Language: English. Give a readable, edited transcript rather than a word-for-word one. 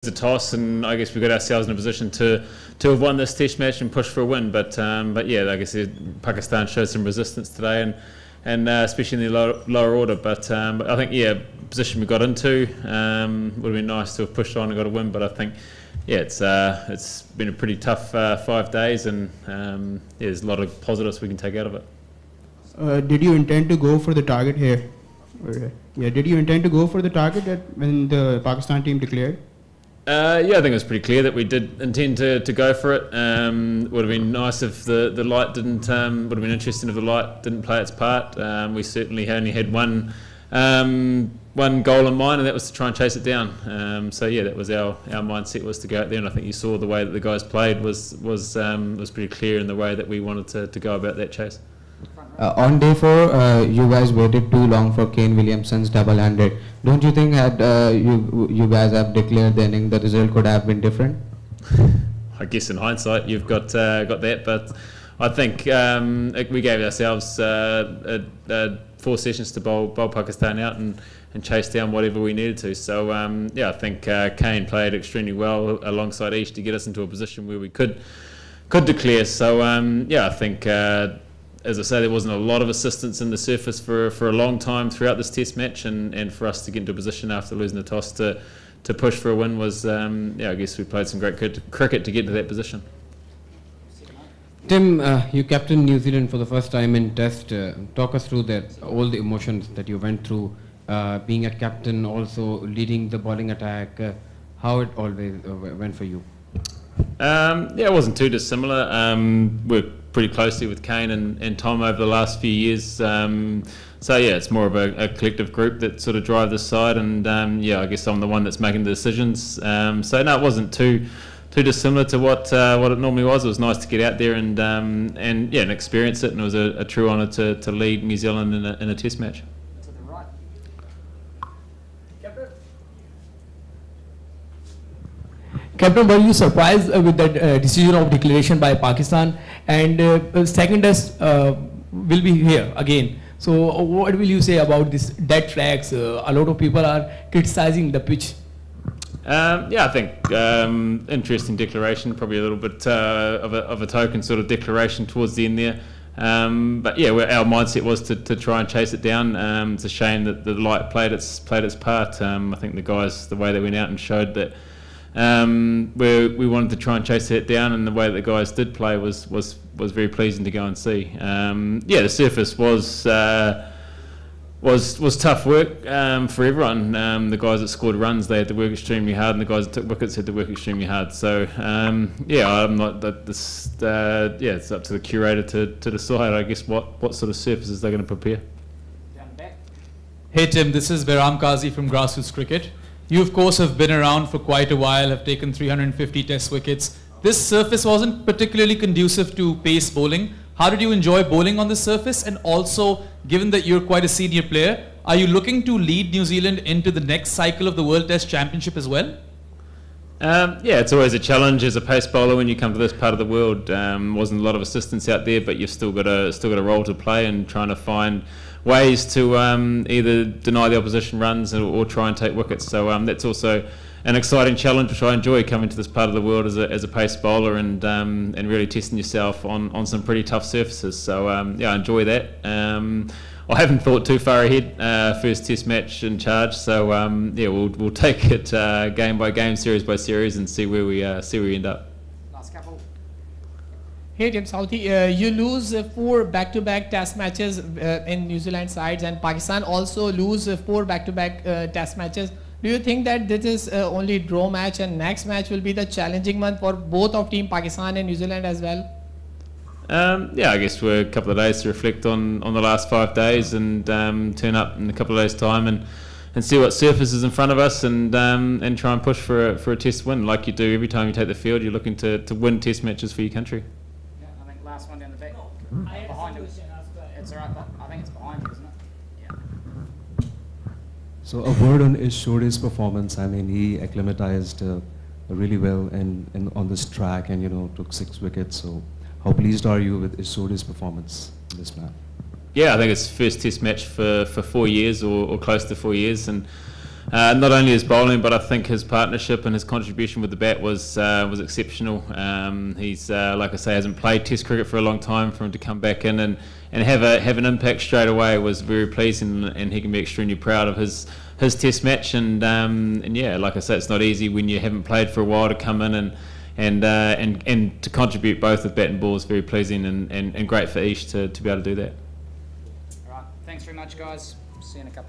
the toss, and I guess we got ourselves in a position to have won this Test match and push for a win. But yeah, like I said, Pakistan showed some resistance today, and especially in the lower order. But I think position we got into would have been nice to have pushed on and got a win. But I think it's been a pretty tough 5 days, and there's a lot of positives we can take out of it. Did you intend to go for the target here? Did you intend to go for the target when the Pakistan team declared? I think it was pretty clear that we did intend to go for it. Would have been nice if the light didn't. Would have been interesting if the light didn't play its part. We certainly only had one goal in mind, and that was to try and chase it down. So yeah, that was our mindset, was to go out there. And I think you saw the way that the guys played was pretty clear in the way that we wanted to go about that chase. On day 4, you guys waited too long for Kane Williamson's double-handed. Don't you think had you guys have declared the inning, the result could have been different? I guess in hindsight you've got that, but I think we gave ourselves 4 sessions to bowl Pakistan out and chase down whatever we needed to. So I think Kane played extremely well alongside Ish to get us into a position where we could declare. So I think. As I say, there wasn't a lot of assistance in the surface for a long time throughout this Test match, and for us to get into a position after losing the toss to push for a win was, I guess we played some great cricket to get to that position. Tim, you captained New Zealand for the first time in Test. Talk us through that, all the emotions that you went through, being a captain, also leading the bowling attack, how it always went for you. It wasn't too dissimilar. We're pretty closely with Kane and Tom over the last few years. So yeah, it's more of a collective group that sort of drive this side, and I guess I'm the one that's making the decisions. So no, it wasn't too dissimilar to what it normally was. It was nice to get out there and experience it, and it was a true honour to lead New Zealand in a Test match. To the right. Captain, were you surprised with the decision of declaration by Pakistan? And second test will be here again. So what will you say about this dead tracks? A lot of people are criticizing the pitch. I think interesting declaration, probably a little bit of a token sort of declaration towards the end there. But yeah, our mindset was to try and chase it down. It's a shame that the light played its part. I think the guys, the way they went out and showed that we wanted to try and chase it down, and the way that the guys did play was very pleasing to go and see. The surface was tough work for everyone. The guys that scored runs, they had to work extremely hard, and the guys that took wickets had to work extremely hard. So I'm not this. It's up to the curator to decide, I guess, what sort of surfaces they're going to prepare. Down the back. Hey Tim, this is Behram Qazi from Grassroots Cricket. You, of course, have been around for quite a while, have taken 350 Test wickets. This surface wasn't particularly conducive to pace bowling. How did you enjoy bowling on this surface? And also, given that you're quite a senior player, are you looking to lead New Zealand into the next cycle of the World Test Championship as well? It's always a challenge as a pace bowler when you come to this part of the world. Wasn't a lot of assistance out there, but you've still got a role to play, and trying to find ways to either deny the opposition runs or try and take wickets. So that's also an exciting challenge, which I enjoy, coming to this part of the world as a pace bowler and really testing yourself on some pretty tough surfaces. So I enjoy that. I haven't thought too far ahead. First Test match in charge, so we'll take it game by game, series by series, and see where we end up. Last couple. Hey Tim, Southee, you lose 4 back-to-back Test matches in New Zealand sides, and Pakistan also lose 4 back-to-back Test matches. Do you think that this is only draw match, and next match will be the challenging one for both of Team Pakistan and New Zealand as well? I guess we're a couple of days to reflect on the last 5 days, and turn up in a couple of days' time and see what surface is in front of us, and try and push for a Test win, like you do every time you take the field. You're looking to win Test matches for your country. Yeah, I think last one down the back. Behind him. It's alright, but I think it's behind you, isn't it? Yeah. So a word on Ishori's performance. I mean, he acclimatized really well on this track, and took 6 wickets. So how pleased are you with Ishori's performance in this match? Yeah, I think it's first Test match for 4 years or close to 4 years, and Not only his bowling, but I think his partnership and his contribution with the bat was exceptional. He's like I say, hasn't played Test cricket for a long time. For him to come back in and have an impact straight away was very pleasing, and he can be extremely proud of his Test match. And yeah, like I say, it's not easy when you haven't played for a while to come in and to contribute both with bat and ball is very pleasing and great for Ish to be able to do that. All right, thanks very much, guys. See you in a couple.